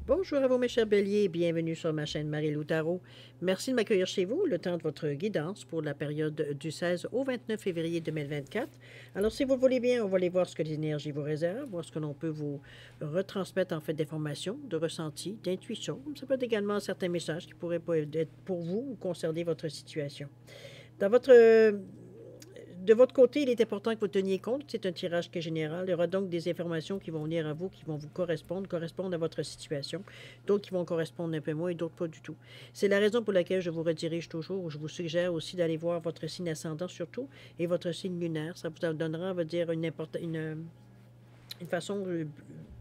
Bonjour à vous mes chers béliers, bienvenue sur ma chaîne Marie-Lou Tarot. Merci de m'accueillir chez vous, le temps de votre guidance pour la période du 16 au 29 février 2024. Alors si vous le voulez bien, on va aller voir ce que les énergies vous réservent, voir ce que l'on peut vous retransmettre en fait d'informations, de ressentis, d'intuition. Ça peut être également certains messages qui pourraient être pour vous ou concerner votre situation. Dans votre De votre côté, il est important que vous teniez compte, c'est un tirage qui est général. Il y aura donc des informations qui vont venir à vous, qui vont vous correspondre à votre situation. D'autres qui vont correspondre un peu moins et d'autres pas du tout. C'est la raison pour laquelle je vous redirige toujours. Je vous suggère aussi d'aller voir votre signe ascendant surtout et votre signe lunaire. Ça vous donnera, on va dire, une façon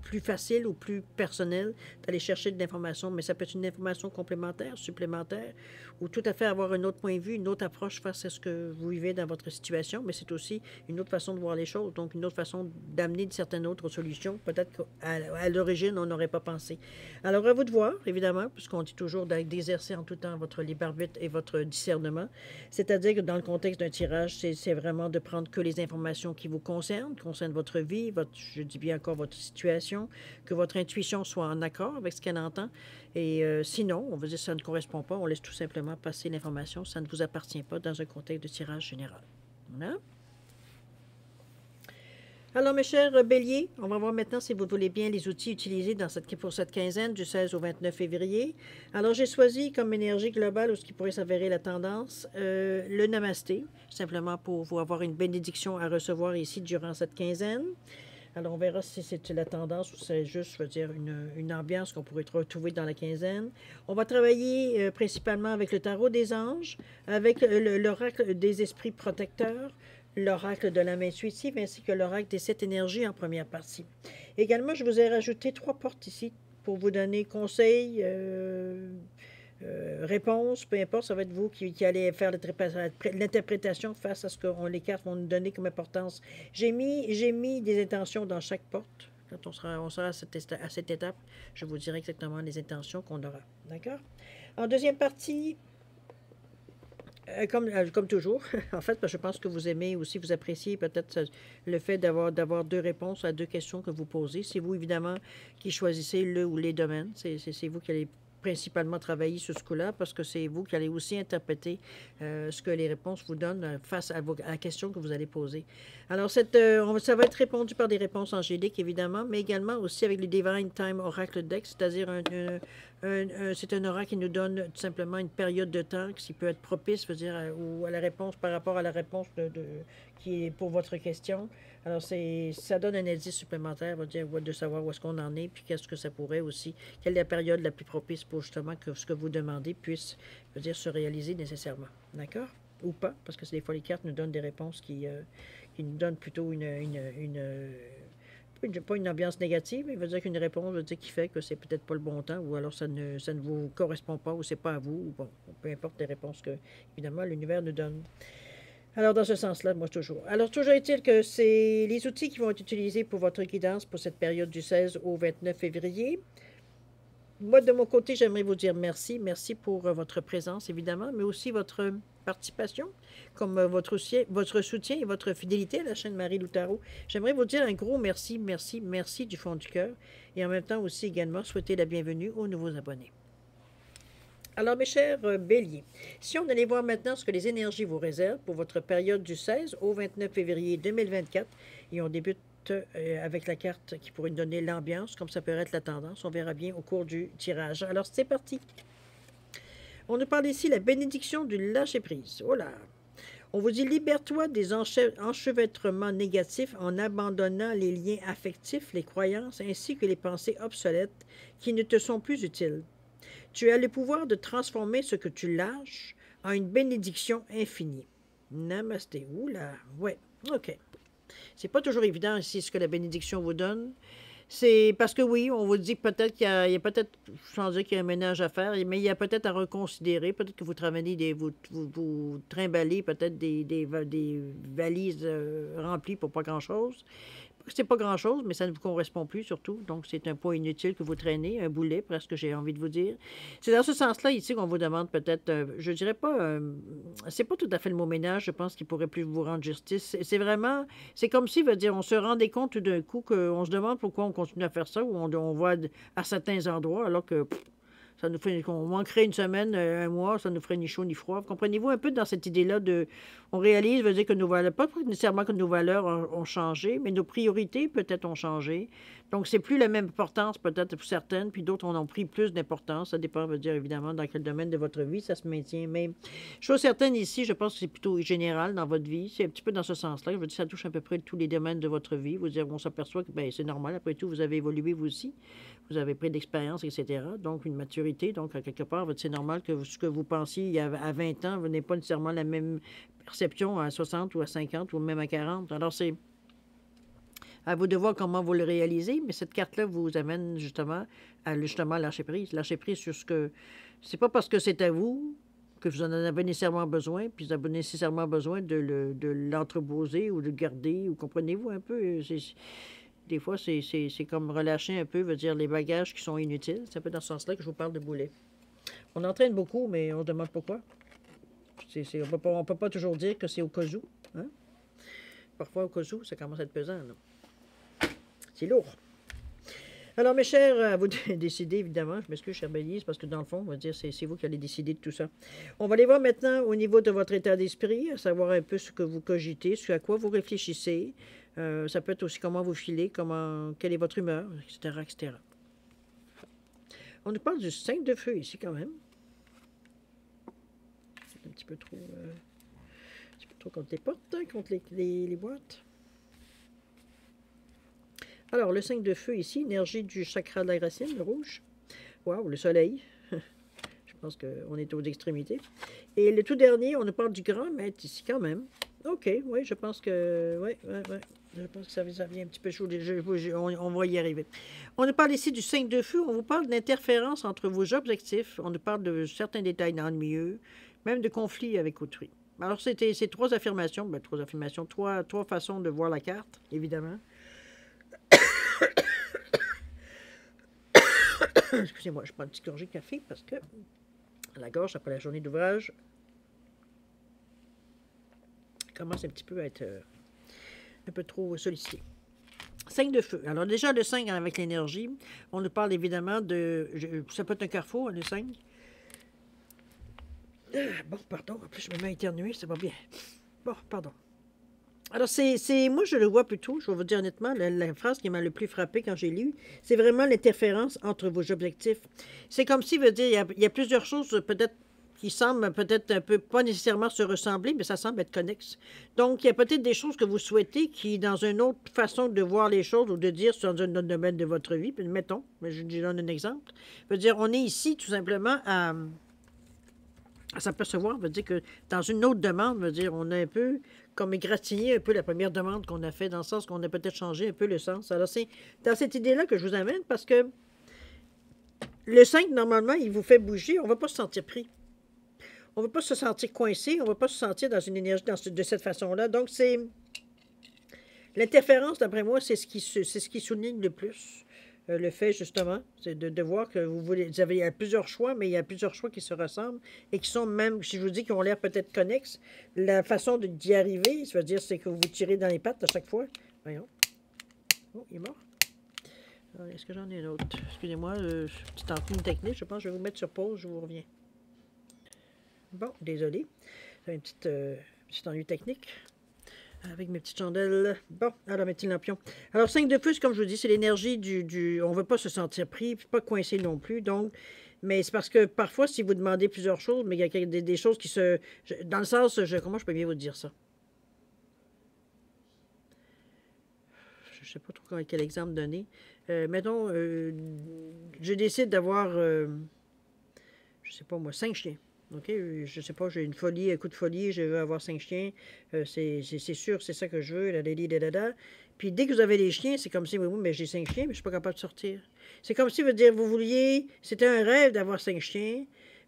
plus facile ou plus personnelle d'aller chercher de l'information, mais ça peut être une information complémentaire, supplémentaire, ou tout à fait avoir un autre point de vue, une autre approche face à ce que vous vivez dans votre situation, mais c'est aussi une autre façon de voir les choses, donc une autre façon d'amener certaines autres solutions, peut-être qu'à l'origine, on n'aurait pas pensé. Alors, à vous de voir, évidemment, puisqu'on dit toujours d'exercer en tout temps votre libre arbitre et votre discernement, c'est-à-dire que dans le contexte d'un tirage, c'est vraiment de prendre que les informations qui vous concernent votre vie, je dis bien encore votre situation, que votre intuition soit en accord avec ce qu'elle entend. Et sinon, on va dire que ça ne correspond pas, on laisse tout simplement passer l'information, ça ne vous appartient pas dans un contexte de tirage général. Voilà. Alors, mes chers béliers, on va voir maintenant si vous voulez bien les outils utilisés pour cette quinzaine du 16 au 29 février. Alors, j'ai choisi comme énergie globale ou ce qui pourrait s'avérer la tendance, le namasté, simplement pour vous avoir une bénédiction à recevoir ici durant cette quinzaine. Alors, on verra si c'est la tendance ou c'est juste, je veux dire, une ambiance qu'on pourrait retrouver dans la quinzaine. On va travailler principalement avec le tarot des anges, avec l'oracle des esprits protecteurs, l'oracle de la main intuitive ainsi que l'oracle des 7 énergies en première partie. Également, je vous ai rajouté 3 portes ici pour vous donner conseils, réponses, peu importe, ça va être vous qui allez faire l'interprétation face à ce que les cartes vont nous donner comme importance. J'ai mis des intentions dans chaque porte. Quand on sera à cette étape, je vous dirai exactement les intentions qu'on aura. D'accord? En deuxième partie, comme toujours, en fait, parce que je pense que vous aimez aussi, vous appréciez peut-être le fait d'avoir 2 réponses à 2 questions que vous posez. C'est vous, évidemment, qui choisissez le ou les domaines. C'est vous qui allez principalement travailler sur ce coup-là, parce que c'est vous qui allez aussi interpréter ce que les réponses vous donnent face à la question que vous allez poser. Alors, ça va être répondu par des réponses angéliques, évidemment, mais également aussi avec le Divine Time Oracle Deck, c'est-à-dire c'est un oracle qui nous donne tout simplement une période de temps qui peut être propice, veut dire, ou à la réponse par rapport à la réponse qui est pour votre question. Alors, ça donne un indice supplémentaire, veut dire, de savoir où est-ce qu'on en est, puis qu'est-ce que ça pourrait aussi, quelle est la période la plus propice pour justement que ce que vous demandez puisse, veut dire, se réaliser nécessairement. D'accord? Ou pas, parce que des fois, les cartes nous donnent des réponses qui nous donnent plutôt pas une ambiance négative, mais veut dire qu'une réponse veut dire qui fait que c'est peut-être pas le bon temps, ou alors ça ne vous correspond pas, ou c'est pas à vous, ou bon, peu importe les réponses que, évidemment, l'univers nous donne. Alors, dans ce sens-là, moi, toujours. Alors, toujours est-il que c'est les outils qui vont être utilisés pour votre guidance pour cette période du 16 au 29 février. Moi, de mon côté, j'aimerais vous dire merci. Merci pour votre présence, évidemment, mais aussi votre participation, comme votre soutien et votre fidélité à la chaîne Marie-Lou Tarot. J'aimerais vous dire un gros merci, merci, merci du fond du cœur. Et en même temps aussi également souhaiter la bienvenue aux nouveaux abonnés. Alors, mes chers béliers, si on allait voir maintenant ce que les énergies vous réservent pour votre période du 16 au 29 février 2024, et on débute avec la carte qui pourrait nous donner l'ambiance, comme ça peut être la tendance. On verra bien au cours du tirage. Alors, c'est parti. On nous parle ici la bénédiction du lâcher-prise. Oh là! On vous dit, libère-toi des enchevêtrements négatifs en abandonnant les liens affectifs, les croyances ainsi que les pensées obsolètes qui ne te sont plus utiles. Tu as le pouvoir de transformer ce que tu lâches en une bénédiction infinie. Namasté. Oula, ouais, ok. C'est pas toujours évident ici ce que la bénédiction vous donne. C'est parce que oui, on vous dit peut-être qu'il y a peut-être, sans dire qu'il y a un ménage à faire, mais il y a peut-être à reconsidérer, peut-être que vous travaillez vous trimballez peut-être des valises remplies pour pas grand-chose. c'est pas grand-chose, mais ça ne vous correspond plus surtout. Donc, c'est un poids inutile que vous traînez, un boulet, presque, j'ai envie de vous dire. C'est dans ce sens-là, ici, qu'on vous demande peut-être, je dirais pas, c'est pas tout à fait le mot ménage, je pense qu'il pourrait plus vous rendre justice. C'est vraiment, c'est comme si, veut dire, on se rendait compte tout d'un coup qu'on se demande pourquoi on continue à faire ça, ou on va à certains endroits, alors que ça nous fait, qu'on manquerait une semaine, un mois, ça nous ferait ni chaud ni froid. Comprenez-vous un peu dans cette idée-là de, on réalise, veut dire que nos valeurs, pas nécessairement que nos valeurs ont changé, mais nos priorités peut-être ont changé. Donc, c'est plus la même importance peut-être pour certaines, puis d'autres en ont pris plus d'importance. Ça dépend, veut dire évidemment, dans quel domaine de votre vie ça se maintient. Mais chose certaine ici, je pense que c'est plutôt général dans votre vie. C'est un petit peu dans ce sens-là. Je veux dire, ça touche à peu près tous les domaines de votre vie. Vous dire, on s'aperçoit que ben, c'est normal. Après tout, vous avez évolué vous aussi. Vous avez pris de l'expérience, etc. Donc, une maturité. Donc, à quelque part, c'est normal que ce que vous pensiez à 20 ans, vous n'avez pas nécessairement la même perception à 60 ou à 50 ou même à 40. Alors, c'est à vous de voir comment vous le réalisez, mais cette carte-là vous amène justement à lâcher prise. Lâcher prise sur ce que... C'est pas parce que c'est à vous que vous en avez nécessairement besoin, puis vous avez nécessairement besoin de l'entreposer ou de le garder, ou comprenez-vous un peu? Des fois, c'est comme relâcher un peu, veut dire les bagages qui sont inutiles. C'est un peu dans ce sens-là que je vous parle de boulet. On entraîne beaucoup, mais on se demande pourquoi. On ne peut pas toujours dire que c'est au cas où. Hein? Parfois, au cas où, ça commence à être pesant. C'est lourd. Alors, mes chers, à vous de décider, évidemment. Je m'excuse, chère Bélier, parce que dans le fond, on va dire c'est vous qui allez décider de tout ça. On va aller voir maintenant au niveau de votre état d'esprit, à savoir un peu ce que vous cogitez, ce à quoi vous réfléchissez. Ça peut être aussi comment vous filez, quelle est votre humeur, etc., etc. On nous parle du 5 de feu ici, quand même. C'est un petit peu trop contre les portes, hein, contre les boîtes. Alors, le 5 de feu ici, énergie du chakra de la racine, le rouge. Waouh, le soleil. Je pense qu'on est aux extrémités. Et le tout dernier, on nous parle du grand maître ici, quand même. OK, oui, je pense que... Oui. Je pense que ça vient un petit peu chaud. On va y arriver. On nous parle ici du 5 de feu. On vous parle d'interférence entre vos objectifs. On nous parle de certains détails ennuyeux, même de conflits avec autrui. Alors, c'est trois affirmations. Ben, trois façons de voir la carte, évidemment. Excusez-moi, je prends une petite gorgée de café parce que la gorge, après la journée d'ouvrage, commence un petit peu à être un peu trop sollicité. 5 de feu. Alors déjà, le 5 avec l'énergie, on nous parle évidemment de... Ça peut être un carrefour, le 5. Bon, pardon, en plus je me mets à éternuer, c'est pas bien. Bon, pardon. Alors, moi, je le vois plutôt, je vais vous dire honnêtement, la phrase qui m'a le plus frappé quand j'ai lu, c'est vraiment l'interférence entre vos objectifs. C'est comme si, veut dire, il y a plusieurs choses peut-être qui semblent peut-être un peu, pas nécessairement se ressembler, mais ça semble être connexe. Donc, il y a peut-être des choses que vous souhaitez qui, dans une autre façon de voir les choses ou de dire dans un autre domaine de votre vie, puis mettons, je donne un exemple, veut dire, on est ici tout simplement à s'apercevoir, veut dire que dans une autre demande, veut dire, on a un peu comme égratigné un peu la première demande qu'on a fait, dans le sens qu'on a peut-être changé un peu le sens. Alors, c'est dans cette idée-là que je vous amène, parce que le 5, normalement, il vous fait bouger, on ne va pas se sentir pris. On ne va pas se sentir coincé, on ne va pas se sentir dans une énergie de cette façon-là. Donc, c'est... L'interférence, d'après moi, c'est ce qui souligne le plus. Le fait, justement, c'est de voir que il y a plusieurs choix, mais il y a plusieurs choix qui se ressemblent et qui sont même, si je vous dis, qui ont l'air peut-être connexes. La façon d'y arriver, ça veut dire, c'est que vous vous tirez dans les pattes à chaque fois. Voyons. Oh, il est mort. Est-ce que j'en ai un autre? Excusez-moi, petite entrée technique. Je pense que je vais vous mettre sur pause, je vous reviens. Bon, désolé. C'est une petite ennui technique. Avec mes petites chandelles. Bon, alors mes petits lampions. Alors, 5 de plus, comme je vous dis, c'est l'énergie on ne veut pas se sentir pris, puis pas coincé non plus. Donc, mais c'est parce que parfois, si vous demandez plusieurs choses, mais il y a des choses qui se... Dans le sens, comment je peux bien vous dire ça? Je ne sais pas trop quel exemple donner. Mettons, je décide d'avoir, je ne sais pas moi, 5 chiens. OK, je sais pas, j'ai une folie, un coup de folie, je veux avoir 5 chiens, c'est sûr, c'est ça que je veux, Puis dès que vous avez les chiens, c'est comme si, oui, mais j'ai 5 chiens, mais je suis pas capable de sortir. C'est comme si, veut dire, vous vouliez, c'était un rêve d'avoir 5 chiens,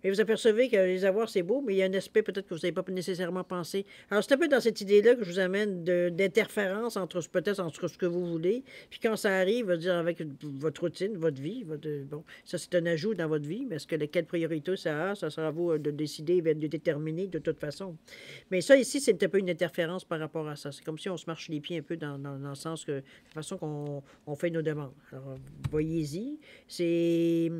Mais vous apercevez que les avoirs, c'est beau, mais il y a un aspect peut-être que vous n'avez pas nécessairement pensé. Alors, c'est un peu dans cette idée-là que je vous amène d'interférence entre peut-être entre ce que vous voulez, puis quand ça arrive, dire avec votre routine, votre vie, bon, ça c'est un ajout dans votre vie, mais est-ce que quelle priorité ça a? Ça sera à vous de décider, de déterminer de toute façon. Mais ça ici, c'est un peu une interférence par rapport à ça. C'est comme si on se marche les pieds un peu dans le sens que, de la façon qu'on fait nos demandes. Alors, voyez-y, c'est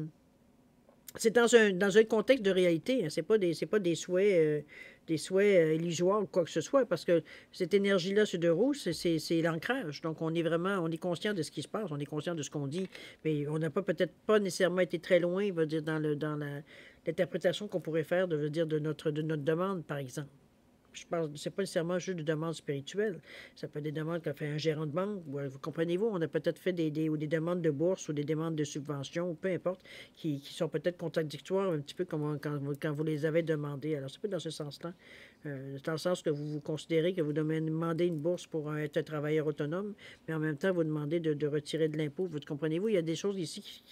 dans un contexte de réalité. Hein. C'est pas des souhaits, illusoires ou quoi que ce soit, parce que cette énergie-là sur deux roues, c'est l'ancrage. Donc, on est conscient de ce qui se passe, on est conscient de ce qu'on dit, mais on n'a peut-être pas nécessairement été très loin, va dire, dans l'interprétation qu'on pourrait faire, de notre demande, par exemple. Je pense que ce n'est pas nécessairement juste des demandes spirituelles. Ça peut être des demandes qu'a fait un gérant de banque. Vous comprenez-vous, on a peut-être fait des demandes de bourse ou des demandes de subvention, ou peu importe, qui sont peut-être contradictoires un petit peu comme quand vous les avez demandées. Alors, c'est pas dans ce sens-là. Dans le sens que vous considérez que vous demandez une bourse pour être un travailleur autonome, mais en même temps, vous demandez de retirer de l'impôt. Vous comprenez-vous, il y a des choses ici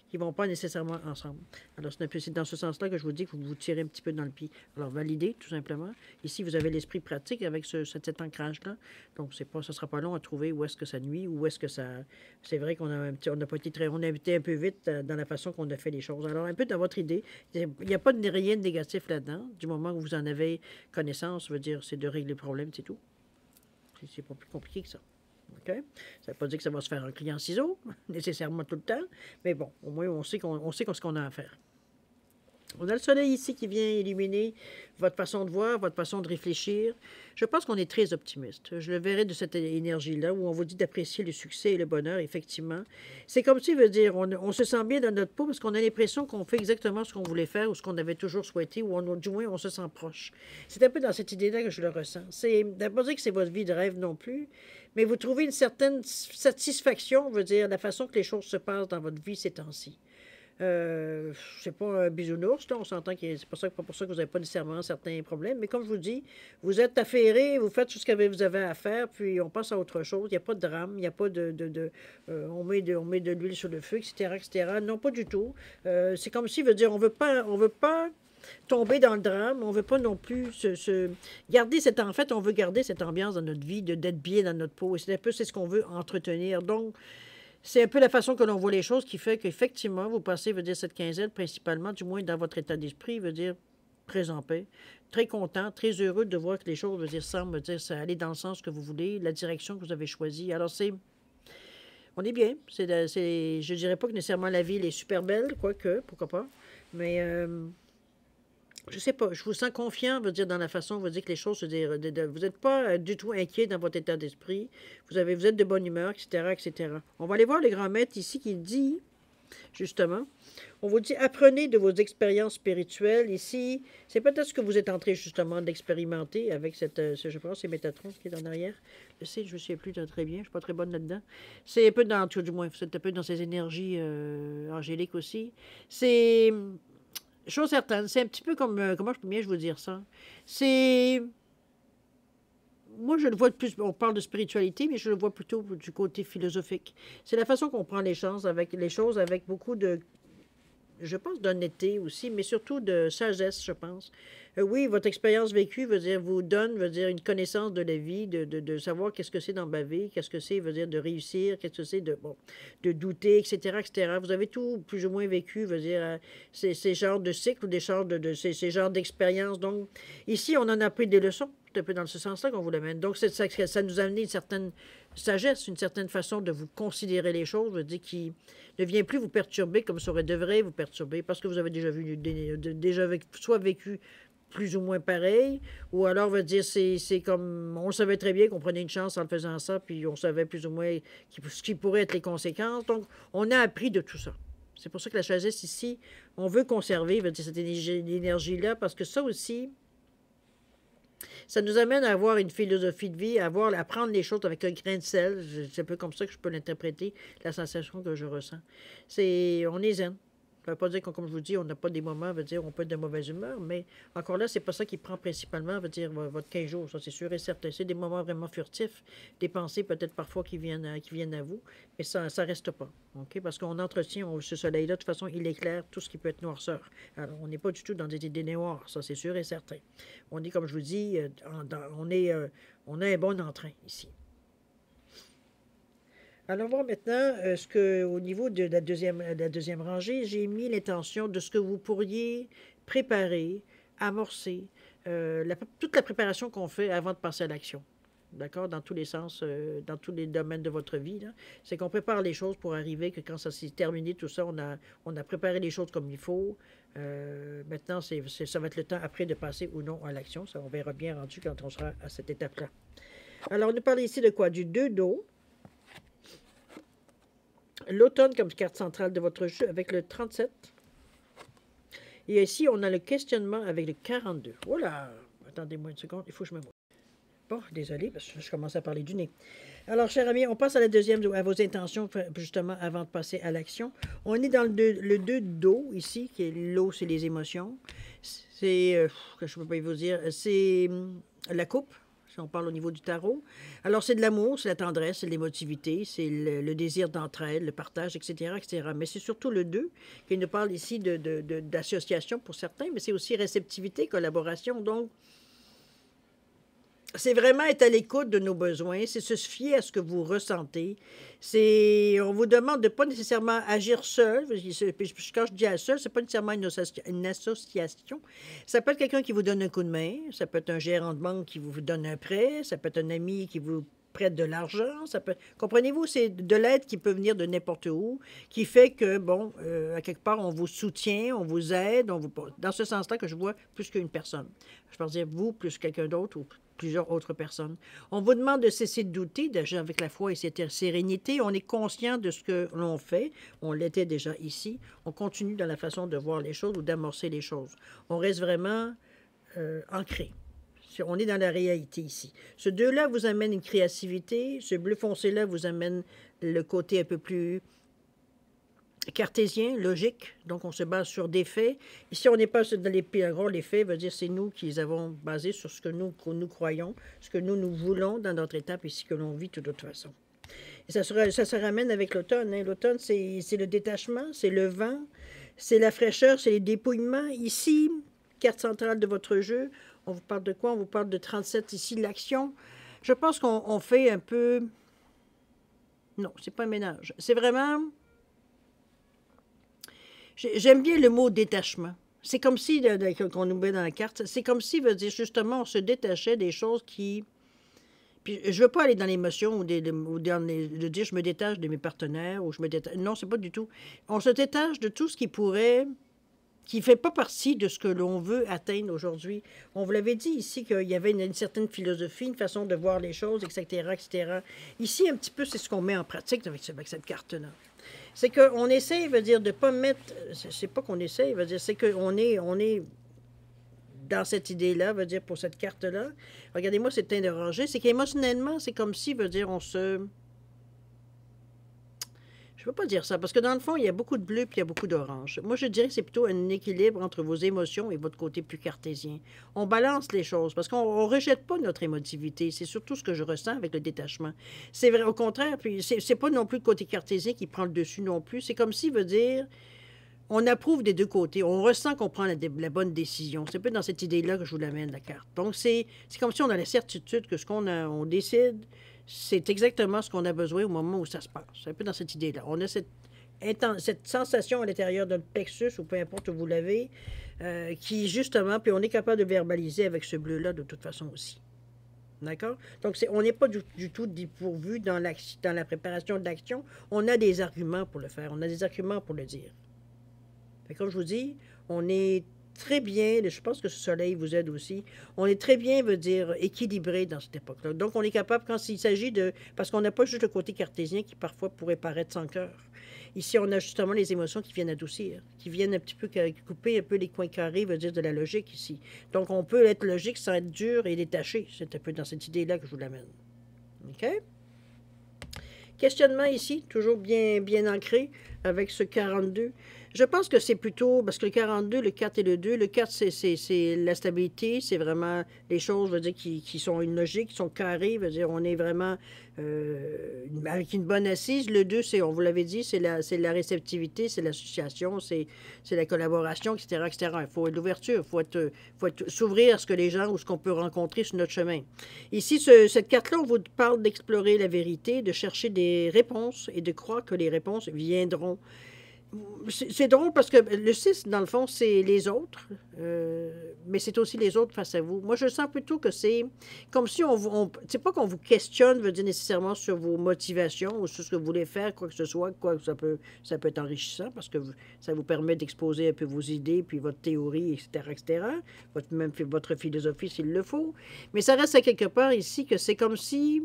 qui ne vont pas nécessairement ensemble. Alors, c'est dans ce sens-là que je vous dis que vous vous tirez un petit peu dans le pied. Alors, validez, tout simplement. Ici, vous avez l'esprit pratique avec cet ancrage-là. Donc, ce ne sera pas long à trouver où est-ce que ça nuit, où est-ce que ça... C'est vrai qu'on n'a pas été on a été un peu vite dans la façon qu'on a fait les choses. Alors, un peu dans votre idée, il n'y a pas rien de négatif là-dedans. Du moment où vous en avez connaissance, veut dire, c'est de régler le problème, c'est tout. C'est pas plus compliqué que ça. OK? Ça ne veut pas dire que ça va se faire en criant ciseaux, nécessairement tout le temps, mais bon, au moins, on sait ce qu'on a à faire. On a le soleil ici qui vient illuminer votre façon de voir, votre façon de réfléchir. Je pense qu'on est très optimiste. Je le verrai de cette énergie-là où on vous dit d'apprécier le succès et le bonheur, effectivement. C'est comme si, veut dire, on se sent bien dans notre peau parce qu'on a l'impression qu'on fait exactement ce qu'on voulait faire ou ce qu'on avait toujours souhaité ou du moins on se sent proche. C'est un peu dans cette idée-là que je le ressens. C'est pas dire que c'est votre vie de rêve non plus, mais vous trouvez une certaine satisfaction, veut dire, la façon que les choses se passent dans votre vie ces temps-ci. C'est pas un bisounours, là, on s'entend que c'est pas pour ça que vous n'avez pas nécessairement certains problèmes, mais comme je vous dis, vous êtes affairé, vous faites tout ce que vous avez à faire, puis on passe à autre chose. Il n'y a pas de drame, il n'y a pas on met de l'huile sur le feu, etc., etc. Non, pas du tout. C'est comme si, veut dire, on veut pas tomber dans le drame, on veut pas non plus garder en fait, on veut garder cette ambiance dans notre vie, d'être bien dans notre peau, et c'est ce qu'on veut entretenir. Donc, c'est un peu la façon que l'on voit les choses qui fait qu'effectivement, vous passez, veut dire, cette quinzaine, principalement, du moins dans votre état d'esprit, veut dire, très en paix, très content, très heureux de voir que les choses, veut dire, semblent, veut dire, ça aller dans le sens que vous voulez, la direction que vous avez choisie. Alors, on est bien. Je dirais pas que nécessairement la ville est super belle, quoique, pourquoi pas, mais... je sais pas, je vous sens confiant, veut dire, dans la façon, veut dire que les choses, vous n'êtes pas du tout inquiet dans votre état d'esprit, vous êtes de bonne humeur, etc., etc. On va aller voir le grand maître ici qui dit, justement, on vous dit, apprenez de vos expériences spirituelles. Ici, c'est peut-être ce que vous êtes en train, justement, d'expérimenter avec je pense, c'est Métatron qui est en arrière. Je ne sais plus très bien, je ne suis pas très bonne là-dedans. C'est un peu dans, tout du moins, c'est un peu dans ces énergies angéliques aussi. C'est... Chose certaine, c'est un petit peu comme... comment je vous dire ça? C'est... Moi, je le vois plus... On parle de spiritualité, mais je le vois plutôt du côté philosophique. C'est la façon qu'on prend les choses avec beaucoup de... Je pense d'honnêteté aussi, mais surtout de sagesse, je pense. Oui, votre expérience vécue vous donne une connaissance de la vie, de savoir qu'est-ce que c'est dans ma vie, qu'est-ce que c'est de réussir, qu'est-ce que c'est de douter, etc., etc. Vous avez tout plus ou moins vécu, ces genres de cycles ou ces genres d'expériences. Donc, ici, on en a pris des leçons. C'est un peu dans ce sens-là qu'on vous l'amène. Donc, ça nous a amené une certaine sagesse, une certaine façon de vous considérer les choses, qui ne vient plus vous perturber comme ça devrait vous perturber, parce que vous avez déjà soit vécu plus ou moins pareil, ou alors c'est comme, on savait très bien qu'on prenait une chance en faisant ça, puis on savait plus ou moins ce qui pourrait être les conséquences. Donc, on a appris de tout ça. C'est pour ça que la sagesse ici, on veut conserver cette énergie-là, parce que ça aussi, ça nous amène à avoir une philosophie de vie, à prendre les choses avec un grain de sel. C'est un peu comme ça que je peux l'interpréter, la sensation que je ressens. On est zen. Ça ne veut pas dire que, comme je vous dis, on n'a pas des moments, veut dire, on peut être de mauvaise humeur, mais encore là, c'est pas ça qui prend principalement, veut dire, votre 15 jours, ça c'est sûr et certain. C'est des moments vraiment furtifs, des pensées peut-être parfois qui viennent à vous, mais ça ne reste pas, OK? Parce qu'on entretient ce soleil-là, de toute façon, il éclaire tout ce qui peut être noirceur. Alors, on n'est pas du tout dans des idées noires, ça c'est sûr et certain. On est, comme je vous dis, on a un bon entrain ici. Allons voir maintenant au niveau de la deuxième rangée, j'ai mis l'intention de ce que vous pourriez préparer, amorcer, toute la préparation qu'on fait avant de passer à l'action. D'accord? Dans tous les sens, dans tous les domaines de votre vie. C'est qu'on prépare les choses pour arriver que quand ça s'est terminé, tout ça, on a préparé les choses comme il faut. Maintenant, ça va être le temps après de passer ou non à l'action. Ça, on verra bien rendu quand on sera à cette étape-là. Alors, on nous parle ici de quoi? Du 2 d'eau. L'automne comme carte centrale de votre jeu avec le 37. Et ici, on a le questionnement avec le 42. Voilà! Attendez-moi une seconde, il faut que je me vois. Bon, désolé, parce que je commence à parler du nez. Alors, chers amis, on passe à la deuxième, à vos intentions, justement, avant de passer à l'action. On est dans le 2 d'eau, ici, qui est l'eau, c'est les émotions. C'est, que je ne peux pas vous dire, c'est la coupe. Si on parle au niveau du tarot. Alors, c'est de l'amour, c'est la tendresse, c'est l'émotivité, c'est le désir d'entraide, le partage, etc., etc. Mais c'est surtout le 2 qui nous parle ici d'association pour certains, mais c'est aussi réceptivité, collaboration. Donc, c'est vraiment être à l'écoute de nos besoins, c'est se fier à ce que vous ressentez. On vous demande de ne pas nécessairement agir seul. Quand je dis à seul, c'est pas nécessairement une association. Ça peut être quelqu'un qui vous donne un coup de main, ça peut être un gérant de banque qui vous donne un prêt, ça peut être un ami qui vous prête de l'argent, comprenez-vous, c'est de l'aide qui peut venir de n'importe où, qui fait que, bon, à quelque part, on vous soutient, on vous aide, dans ce sens-là que je vois plus qu'une personne. Je peux dire vous, plus quelqu'un d'autre, ou plusieurs autres personnes. On vous demande de cesser de douter, d'agir avec la foi et cette sérénité. On est conscient de ce que l'on fait. On l'était déjà ici. On continue dans la façon de voir les choses ou d'amorcer les choses. On reste vraiment ancré. On est dans la réalité ici. Ce 2-là vous amène une créativité. Ce bleu foncé-là vous amène le côté un peu plus cartésien, logique. Donc, on se base sur des faits. Ici, on n'est pas dans les pires. Les faits veut dire c'est nous qui les avons basés sur ce que nous croyons, ce que nous voulons dans notre étape ici que l'on vit de toute façon. Et ça se ramène avec l'automne. Hein. L'automne, c'est le détachement, c'est le vent, c'est la fraîcheur, c'est les dépouillements. Ici, carte centrale de votre jeu, on vous parle de quoi? On vous parle de 37 ici, l'action. Je pense qu'on fait un peu... Non, c'est pas un ménage. C'est vraiment... J'aime bien le mot détachement. C'est comme si, qu'on nous met dans la carte, c'est comme si, veut dire, justement, on se détachait des choses qui... Puis je ne veux pas aller dans l'émotion ou de dire je me détache de mes partenaires ou je me détache... Non, c'est pas du tout. On se détache de tout ce qui pourrait... qui ne fait pas partie de ce que l'on veut atteindre aujourd'hui. On vous l'avait dit ici qu'il y avait une certaine philosophie, une façon de voir les choses, etc., etc. Ici, un petit peu, c'est ce qu'on met en pratique avec cette carte-là. C'est qu'on essaie, veut dire, de ne pas mettre... C'est pas qu'on essaie, veut dire, c'est qu'on est dans cette idée-là, veut dire, pour cette carte-là. Regardez-moi cette teinte orangée. C'est qu'émotionnellement, c'est comme si, veut dire, on se... Je ne veux pas dire ça, parce que dans le fond, il y a beaucoup de bleu puis il y a beaucoup d'orange. Moi, je dirais que c'est plutôt un équilibre entre vos émotions et votre côté plus cartésien. On balance les choses, parce qu'on ne rejette pas notre émotivité. C'est surtout ce que je ressens avec le détachement. C'est vrai, au contraire, puis c'est pas non plus le côté cartésien qui prend le dessus non plus. C'est comme si, veut dire, on approuve des deux côtés. On ressent qu'on prend la bonne décision. C'est un peu dans cette idée-là que je vous l'amène, la carte. Donc, c'est comme si on a la certitude que ce on décide... C'est exactement ce qu'on a besoin au moment où ça se passe. C'est un peu dans cette idée-là. On a cette sensation à l'intérieur de notre plexus, ou peu importe où vous l'avez, qui, justement, puis on est capable de verbaliser avec ce bleu-là de toute façon aussi. D'accord? Donc, on n'est pas du tout dépourvu dans la préparation de l'action. On a des arguments pour le faire. On a des arguments pour le dire. Fait, comme je vous dis, on est très bien, je pense que ce soleil vous aide aussi, on est très bien, veut dire, équilibré dans cette époque-là. Donc, on est capable, quand il s'agit de... Parce qu'on n'a pas juste le côté cartésien qui, parfois, pourrait paraître sans cœur. Ici, on a justement les émotions qui viennent adoucir, qui viennent un petit peu couper un peu les coins carrés, veut dire, de la logique ici. Donc, on peut être logique sans être dur et détaché. C'est un peu dans cette idée-là que je vous l'amène. OK? Questionnement ici, toujours bien ancré. avec ce 42. Je pense que c'est plutôt, parce que le 42, le 4 et le 2, le 4, c'est la stabilité, c'est vraiment les choses, je veux dire, qui sont une logique, qui sont carrées, je veux dire, on est vraiment avec une bonne assise. Le 2, c'est, on vous l'avait dit, c'est la réceptivité, c'est l'association, c'est la collaboration, etc., etc. Il faut être l'ouverture, il faut s'ouvrir à ce que les gens ou ce qu'on peut rencontrer sur notre chemin. Ici, cette carte-là, on vous parle d'explorer la vérité, de chercher des réponses et de croire que les réponses viendront. C'est drôle parce que le 6, dans le fond, c'est les autres, mais c'est aussi les autres face à vous. Moi, je sens plutôt que c'est comme si c'est pas qu'on vous questionne, veut dire nécessairement sur vos motivations ou sur ce que vous voulez faire, quoi que ce soit, quoi que ça peut être enrichissant parce que ça vous permet d'exposer un peu vos idées, puis votre théorie, etc., etc., même votre philosophie s'il le faut. Mais ça reste à quelque part ici que c'est comme si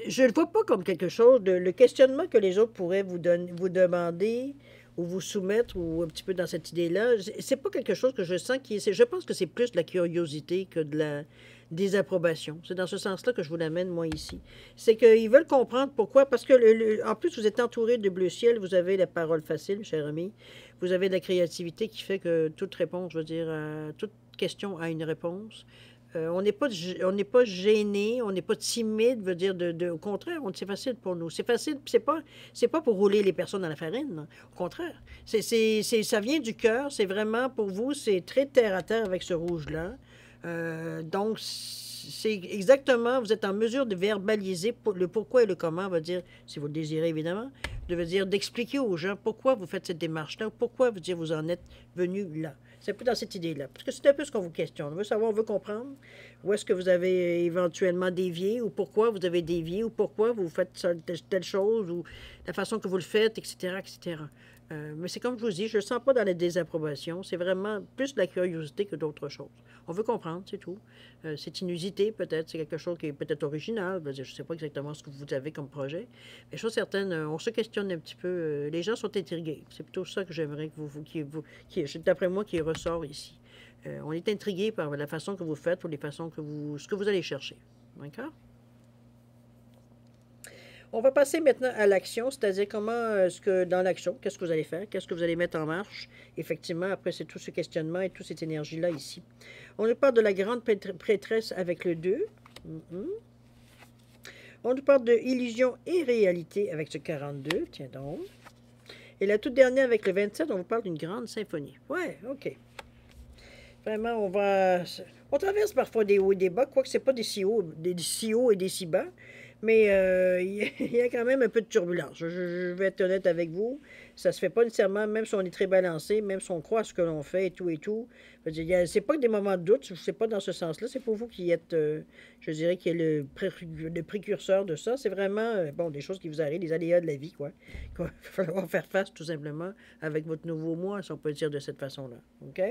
je ne le vois pas comme quelque chose le questionnement que les autres pourraient vous demander ou vous soumettre ou un petit peu dans cette idée-là. C'est pas quelque chose que je sens je pense que c'est plus de la curiosité que de la désapprobation. C'est dans ce sens-là que je vous l'amène, moi, ici. C'est qu'ils veulent comprendre pourquoi, parce que, en plus, vous êtes entouré de bleu ciel, vous avez la parole facile, cher ami, vous avez de la créativité qui fait que toute réponse, je veux dire, toute question a une réponse. On n'est pas gêné, on n'est pas timide, veut dire au contraire, c'est facile pour nous. C'est facile, c'est pas pour rouler les personnes dans la farine, là. Au contraire. Ça vient du cœur, c'est vraiment pour vous, c'est très terre à terre avec ce rouge-là. Donc, c'est exactement, vous êtes en mesure de verbaliser le pourquoi et le comment, on va dire, si vous le désirez évidemment, d'expliquer aux gens pourquoi vous faites cette démarche-là, pourquoi vous en êtes venu là. C'est un peu dans cette idée-là. Parce que c'est un peu ce qu'on vous questionne. On veut savoir, on veut comprendre où est-ce que vous avez éventuellement dévié, ou pourquoi vous avez dévié, ou pourquoi vous faites telle chose, ou la façon que vous le faites, etc., etc. Mais c'est comme je vous dis, je ne le sens pas dans la désapprobation. C'est vraiment plus de la curiosité que d'autres choses. On veut comprendre, c'est tout. C'est inusité, peut-être. C'est quelque chose qui est peut-être original. Je ne sais pas exactement ce que vous avez comme projet. Mais chose certaine, on se questionne un petit peu. Les gens sont intrigués. C'est plutôt ça que j'aimerais que d'après moi, qui ressort ici. On est intrigué par la façon que vous faites ou ce que vous allez chercher. D'accord? On va passer maintenant à l'action, c'est-à-dire dans l'action, qu'est-ce que vous allez faire, qu'est-ce que vous allez mettre en marche. Effectivement, après, c'est tout ce questionnement et toute cette énergie-là ici. On nous parle de la grande prêtresse avec le 2. On nous parle de illusion et réalité avec ce 42. Tiens donc. Et la toute dernière avec le 27, on vous parle d'une grande symphonie. Ouais, OK. Vraiment, on traverse parfois des hauts et des bas, quoique ce n'est pas des si hauts et des si bas. Mais il y a quand même un peu de turbulence. Je vais être honnête avec vous. Ça ne se fait pas nécessairement, même si on est très balancé, même si on croit à ce que l'on fait et tout et tout. C'est pas que des moments de doute, c'est pas dans ce sens-là. C'est pour vous qui êtes, je dirais, qui est le précurseur de ça. C'est vraiment, des choses qui vous arrivent, les aléas de la vie, quoi. Il va falloir faire face, tout simplement, avec votre nouveau moi, si on peut dire de cette façon-là. OK?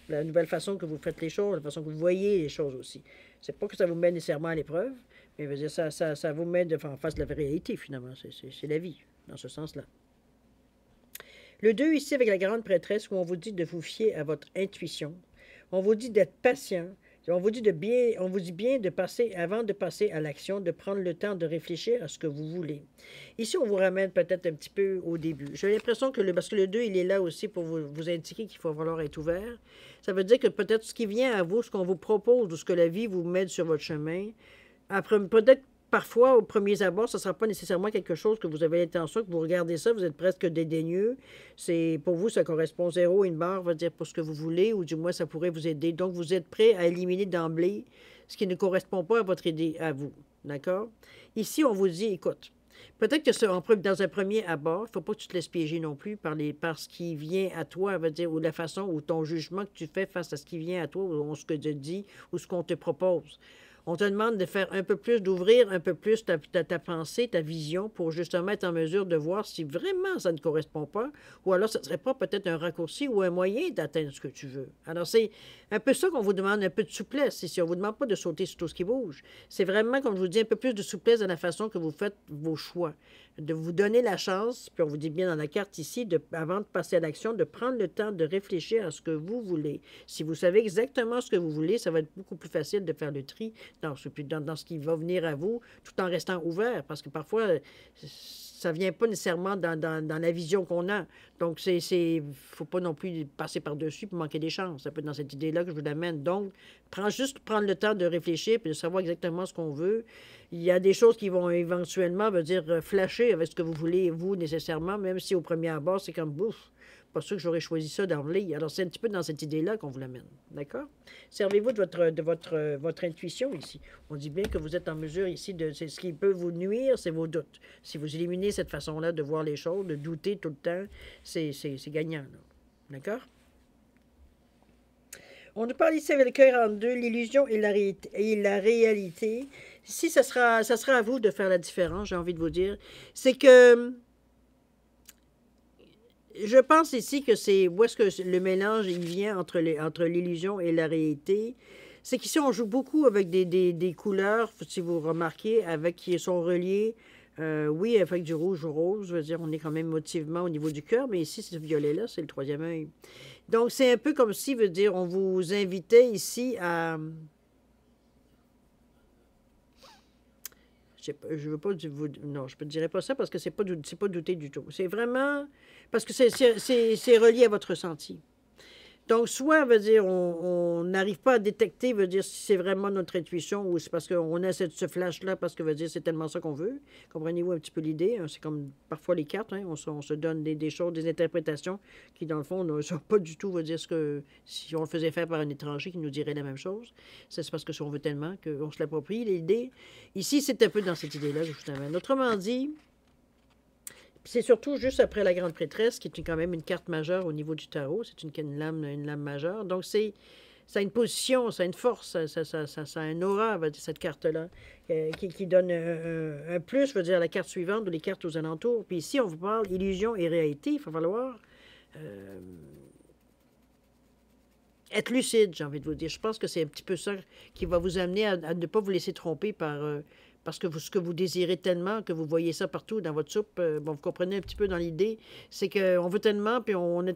La nouvelle façon que vous faites les choses, la façon que vous voyez les choses aussi. C'est pas que ça vous met nécessairement à l'épreuve, mais veut dire, ça vous met en face de la réalité, finalement. C'est la vie, dans ce sens-là. Le 2, ici, avec la grande prêtresse, où on vous dit de vous fier à votre intuition. On vous dit d'être patient. On vous dit bien de passer, avant de passer à l'action, de prendre le temps de réfléchir à ce que vous voulez. Ici, on vous ramène peut-être un petit peu au début. J'ai l'impression parce que le 2, il est là aussi pour vous indiquer qu'il faut falloir être ouvert. Ça veut dire que peut-être ce qui vient à vous, ce qu'on vous propose ou ce que la vie vous met sur votre chemin, après, peut-être parfois, aux premiers abords, ce ne sera pas nécessairement quelque chose que vous avez l'intention, que vous regardez ça, vous êtes presque dédaigneux. Pour vous, ça correspond 0, une barre, va dire pour ce que vous voulez, ou du moins, ça pourrait vous aider. Donc, vous êtes prêt à éliminer d'emblée ce qui ne correspond pas à votre idée, à vous. D'accord? Ici, on vous dit, écoute, peut-être que dans un premier abord, il ne faut pas que tu te laisses piéger non plus par ce qui vient à toi, va dire, ou la façon ou ton jugement que tu fais face à ce qui vient à toi, ou ce que tu dis, ou ce qu'on te propose. On te demande de faire un peu plus, d'ouvrir un peu plus ta pensée, ta vision, pour justement être en mesure de voir si vraiment ça ne correspond pas, ou alors ce ne serait pas peut-être un raccourci ou un moyen d'atteindre ce que tu veux. Alors, c'est un peu ça qu'on vous demande, un peu de souplesse ici. On ne vous demande pas de sauter sur tout ce qui bouge. C'est vraiment, comme je vous dis, un peu plus de souplesse dans la façon que vous faites vos choix. de vous donner la chance, puis on vous dit bien dans la carte ici, avant de passer à l'action, de prendre le temps de réfléchir à ce que vous voulez. Si vous savez exactement ce que vous voulez, ça va être beaucoup plus facile de faire le tri dans ce qui va venir à vous, tout en restant ouvert, parce que parfois, ça ne vient pas nécessairement dans la vision qu'on a. Donc, faut pas non plus passer par-dessus pour manquer des chances. Ça peut être dans cette idée-là que je vous amène. Donc, juste prendre le temps de réfléchir puis de savoir exactement ce qu'on veut. Il y a des choses qui vont éventuellement, flasher avec ce que vous voulez, vous, nécessairement, même si au premier abord, c'est comme, bouf, pas sûr que j'aurais choisi ça d'emblée. Alors, c'est un petit peu dans cette idée-là qu'on vous l'amène. D'accord? Servez-vous de votre intuition ici. On dit bien que vous êtes en mesure ici c'est ce qui peut vous nuire, c'est vos doutes. Si vous éliminez cette façon-là de voir les choses, de douter tout le temps, c'est gagnant. Là. D'accord? On nous parle ici avec le cœur en deux, l'illusion et la réalité. Ici, ça sera à vous de faire la différence, j'ai envie de vous dire. C'est que je pense ici que c'est où est-ce que le mélange il vient entre l'illusion et la réalité. C'est qu'ici, on joue beaucoup avec des couleurs, si vous remarquez, qui sont reliées, oui, avec du rouge ou rose. Je veux dire, on est quand même motivement au niveau du cœur, mais ici, ce violet-là, c'est le troisième œil. Donc, c'est un peu comme si, veut dire, on vous invitait ici à... Je veux pas vous... Non, je ne dirais pas ça parce que c'est pas douter du tout. C'est vraiment... Parce que c'est relié à votre ressenti. Donc, soit, veut dire, on n'arrive pas à détecter, veut dire, si c'est vraiment notre intuition ou c'est parce qu'on a ce flash-là, parce que, veut dire, c'est tellement ça qu'on veut. Comprenez-vous un petit peu l'idée? Hein? C'est comme parfois les cartes, hein? On se donne des choses, des interprétations qui, dans le fond, ne sont pas du tout, veut dire, ce que si on le faisait faire par un étranger qui nous dirait la même chose. C'est parce que si on veut tellement qu'on se l'approprie, l'idée. Ici, c'est un peu dans cette idée-là que je vous amène. Autrement dit, c'est surtout juste après la grande prêtresse, qui est quand même une carte majeure au niveau du tarot. C'est une lame majeure. Donc, ça a une position, ça a une force, ça a un aura, cette carte-là, qui donne un plus, je veux dire, à la carte suivante ou les cartes aux alentours. Puis ici, on vous parle illusion et réalité. Il va falloir être lucide, j'ai envie de vous dire. Je pense que c'est un petit peu ça qui va vous amener à ne pas vous laisser tromper parce que ce que vous désirez tellement, que vous voyez ça partout dans votre soupe, vous comprenez un petit peu dans l'idée, c'est qu'on veut tellement, puis on est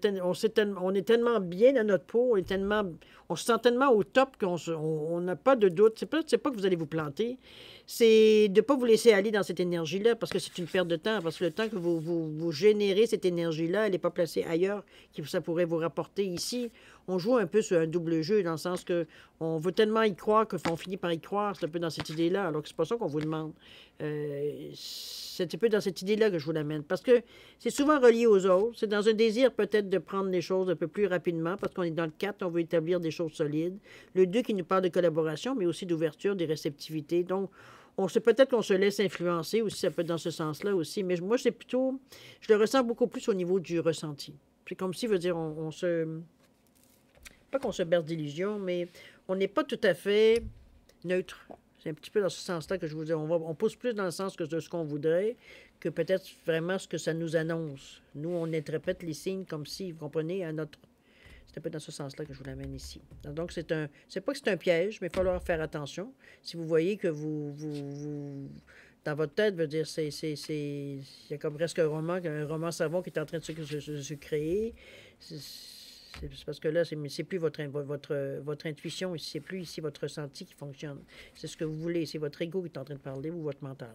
tellement bien dans notre peau, on se sent tellement au top qu'on n'a pas de doute. C'est pas que vous allez vous planter, c'est de ne pas vous laisser aller dans cette énergie-là, parce que c'est une perte de temps, parce que le temps que vous générez cette énergie-là, elle n'est pas placée ailleurs, ça pourrait vous rapporter ici. On joue un peu sur un double jeu, dans le sens que on veut tellement y croire qu'on finit par y croire. C'est un peu dans cette idée-là, alors que c'est pas ça qu'on vous demande. C'est un peu dans cette idée-là que je vous l'amène. Parce que c'est souvent relié aux autres. C'est dans un désir peut-être de prendre les choses un peu plus rapidement, parce qu'on est dans le 4, on veut établir des choses solides. Le 2 qui nous parle de collaboration, mais aussi d'ouverture, des réceptivités. Donc, peut-être qu'on se laisse influencer aussi, ça peut être dans ce sens-là aussi. Mais moi, c'est plutôt... Je le ressens beaucoup plus au niveau du ressenti. C'est comme si, veut dire, on se... Pas qu'on se berce d'illusions, mais on n'est pas tout à fait neutre. C'est un petit peu dans ce sens-là que je vous dis. On pousse plus dans le sens de ce qu'on voudrait que peut-être vraiment ce que ça nous annonce. Nous, on interprète les signes comme si, vous comprenez, c'est un peu dans ce sens-là que je vous l'amène ici. Donc, c'est pas que c'est un piège, mais il va falloir faire attention. Si vous voyez que dans votre tête, veut dire, il y a comme presque un roman savon qui est en train de se créer. C'est parce que là, c'est plus votre intuition, c'est plus ici votre ressenti qui fonctionne. C'est ce que vous voulez, c'est votre ego qui est en train de parler ou votre mental.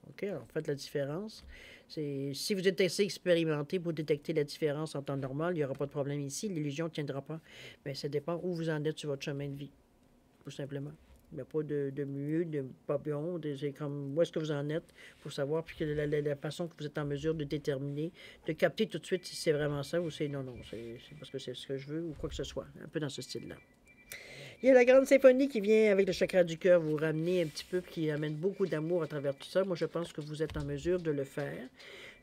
OK? Alors, faites la différence. Si vous êtes assez expérimenté pour détecter la différence en temps normal, il n'y aura pas de problème ici. L'illusion ne tiendra pas. Mais ça dépend où vous en êtes sur votre chemin de vie, tout simplement. Il n'y a pas de mieux, de pas bien. C'est comme où est-ce que vous en êtes pour savoir, puis la façon que vous êtes en mesure de déterminer, de capter tout de suite si c'est vraiment ça ou c'est non, c'est parce que c'est ce que je veux ou quoi que ce soit. Un peu dans ce style-là. Il y a la grande symphonie qui vient avec le chakra du cœur vous ramener un petit peu, qui amène beaucoup d'amour à travers tout ça. Moi, je pense que vous êtes en mesure de le faire.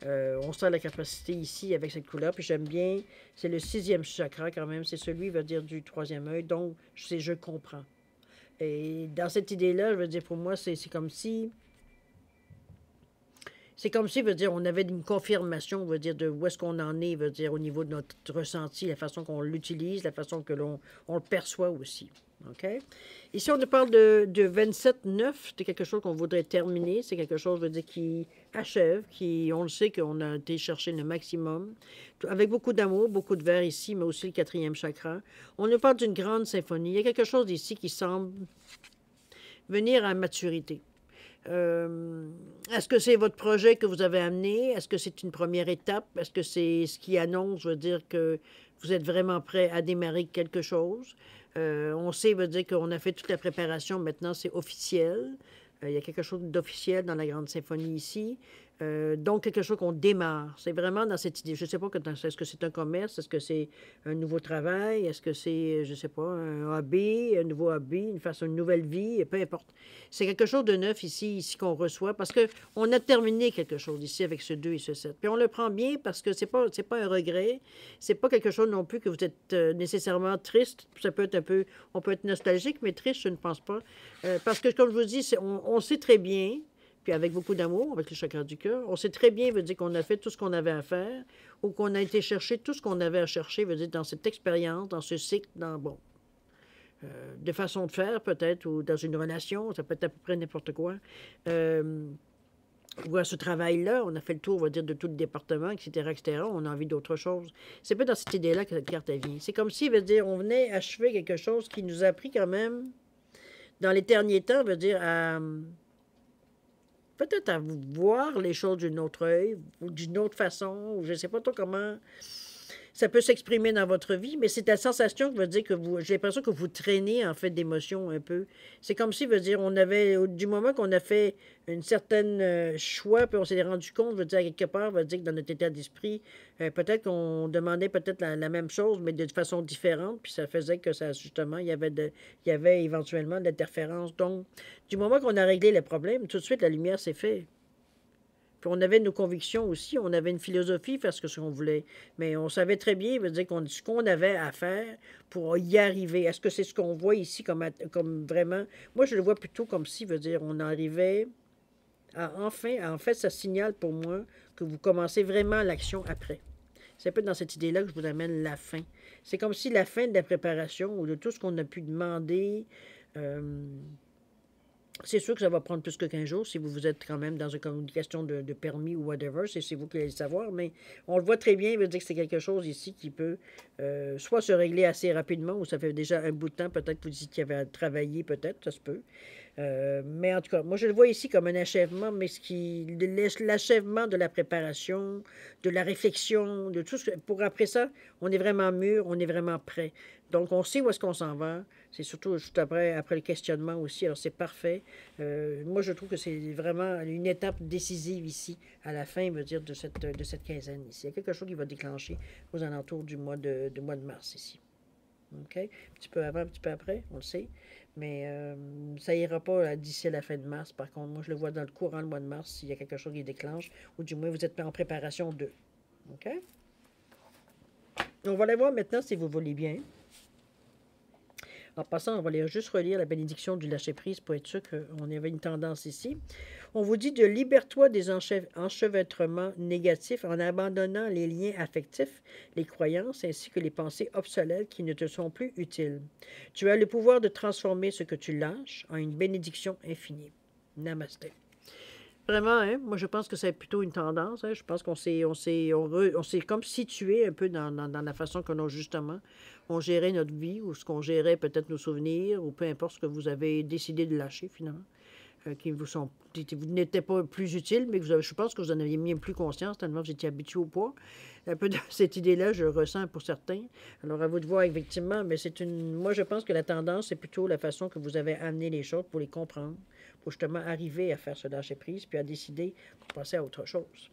On sent la capacité ici avec cette couleur. Puis j'aime bien, c'est le 6e chakra quand même. C'est celui, va dire, du 3e œil. Donc, je comprends. Et dans cette idée-là, je veux dire, pour moi, c'est comme si... C'est comme si, veut dire, on avait une confirmation, veut dire, de où est-ce qu'on en est, veut dire, au niveau de notre ressenti, la façon qu'on l'utilise, la façon que on le perçoit aussi. OK? Ici, on nous parle de 27-9, de quelque chose qu'on voudrait terminer. C'est quelque chose, veut dire, qui achève, qui, on le sait qu'on a été chercher le maximum. Avec beaucoup d'amour, beaucoup de verre ici, mais aussi le quatrième chakra. On nous parle d'une grande symphonie. Il y a quelque chose ici qui semble venir à maturité. Est-ce que c'est votre projet que vous avez amené? Est-ce que c'est une première étape? Est-ce que c'est ce qui annonce, veut dire que vous êtes vraiment prêt à démarrer quelque chose? On sait, veut dire qu'on a fait toute la préparation, maintenant c'est officiel. Il y a quelque chose d'officiel dans la grande symphonie ici. Donc, quelque chose qu'on démarre. C'est vraiment dans cette idée. Je ne sais pas, est-ce que c'est un commerce? Est-ce que c'est un nouveau travail? Est-ce que c'est, je ne sais pas, un hobby, un nouveau hobby, une nouvelle vie? Peu importe. C'est quelque chose de neuf ici qu'on reçoit parce qu'on a terminé quelque chose ici avec ce 2 et ce 7. Puis on le prend bien parce que c'est pas un regret. C'est pas quelque chose non plus que vous êtes nécessairement triste. Ça peut être un peu, on peut être nostalgique, mais triste, je ne pense pas. Parce que, comme je vous dis, on sait très bien, puis avec beaucoup d'amour, avec le chakra du cœur, on sait très bien, veut dire qu'on a fait tout ce qu'on avait à faire, ou qu'on a été chercher tout ce qu'on avait à chercher, veut dire dans cette expérience, dans ce cycle, de façon de faire peut-être, ou dans une relation, ça peut être à peu près n'importe quoi. Ou à ce travail-là, on a fait le tour, on va dire, de tout le département, etc., etc. On a envie d'autre chose. C'est pas dans cette idée-là que cette carte vient. C'est comme si, veut dire, on venait achever quelque chose qui nous a pris quand même, dans les derniers temps, veut dire, peut-être à voir les choses d'une autre œil, ou d'une autre façon, ou je ne sais pas trop comment ça peut s'exprimer dans votre vie, mais c'est la sensation qui veut dire que j'ai l'impression que vous traînez, en fait, d'émotions un peu. C'est comme si, veut dire, on avait, du moment qu'on a fait une certaine choix, puis on s'est rendu compte, veut dire, à quelque part, veut dire que dans notre état d'esprit, peut-être qu'on demandait peut-être la même chose, mais de façon différente, puis ça faisait que ça, justement, il y avait éventuellement de l'interférence. Donc, du moment qu'on a réglé le problème, tout de suite, la lumière s'est faite. Puis on avait nos convictions aussi, on avait une philosophie, faire ce qu'on voulait. Mais on savait très bien, veut dire ce qu'on avait à faire pour y arriver. Est-ce que c'est ce qu'on voit ici comme vraiment... Moi, je le vois plutôt comme si, veut dire, on arrivait à enfin... En fait, ça signale pour moi que vous commencez vraiment l'action après. C'est un peu dans cette idée-là que je vous amène la fin. C'est comme si la fin de la préparation ou de tout ce qu'on a pu demander... c'est sûr que ça va prendre plus que 15 jours si vous êtes quand même dans une communication de permis ou whatever, c'est vous qui allez le savoir, mais on le voit très bien, il veut dire que c'est quelque chose ici qui peut soit se régler assez rapidement, ou ça fait déjà un bout de temps, peut-être que vous dites qu'il y avait à travailler, peut-être, ça se peut. Mais en tout cas, moi je le vois ici comme un achèvement, mais l'achèvement de la préparation, de la réflexion, de tout ce pour après ça, on est vraiment mûr, on est vraiment prêt. Donc on sait où est-ce qu'on s'en va. C'est surtout juste après le questionnement aussi. Alors c'est parfait. Moi je trouve que c'est vraiment une étape décisive ici, à la fin, veut dire, de cette quinzaine ici. Il y a quelque chose qui va déclencher aux alentours du mois de mars ici. OK? Un petit peu avant, un petit peu après, on le sait. Mais ça ira pas d'ici la fin de mars. Par contre, moi, je le vois dans le courant le mois de mars, s'il y a quelque chose qui déclenche, ou du moins, vous êtes en préparation de. OK? On va aller voir maintenant, si vous voulez bien. En passant, on va juste relire la bénédiction du lâcher-prise pour être sûr qu'on avait une tendance ici. On vous dit de libère-toi des enchevêtrements négatifs en abandonnant les liens affectifs, les croyances ainsi que les pensées obsolètes qui ne te sont plus utiles. Tu as le pouvoir de transformer ce que tu lâches en une bénédiction infinie. Namasté. Vraiment, hein? Moi, je pense que c'est plutôt une tendance. Hein? Je pense qu'on s'est comme situé un peu dans la façon que nous, justement, on gérait notre vie ou ce qu'on gérait peut-être nos souvenirs ou peu importe ce que vous avez décidé de lâcher, finalement. Qui vous n'étaient pas plus utiles, mais je pense que vous en aviez mis plus conscience, tellement vous étiez habitué au poids. Un peu de cette idée-là, je ressens pour certains. Alors, à vous de voir, effectivement, mais moi, je pense que la tendance, c'est plutôt la façon que vous avez amené les choses pour les comprendre, pour justement arriver à faire ce lâcher-prise, puis à décider de passer à autre chose.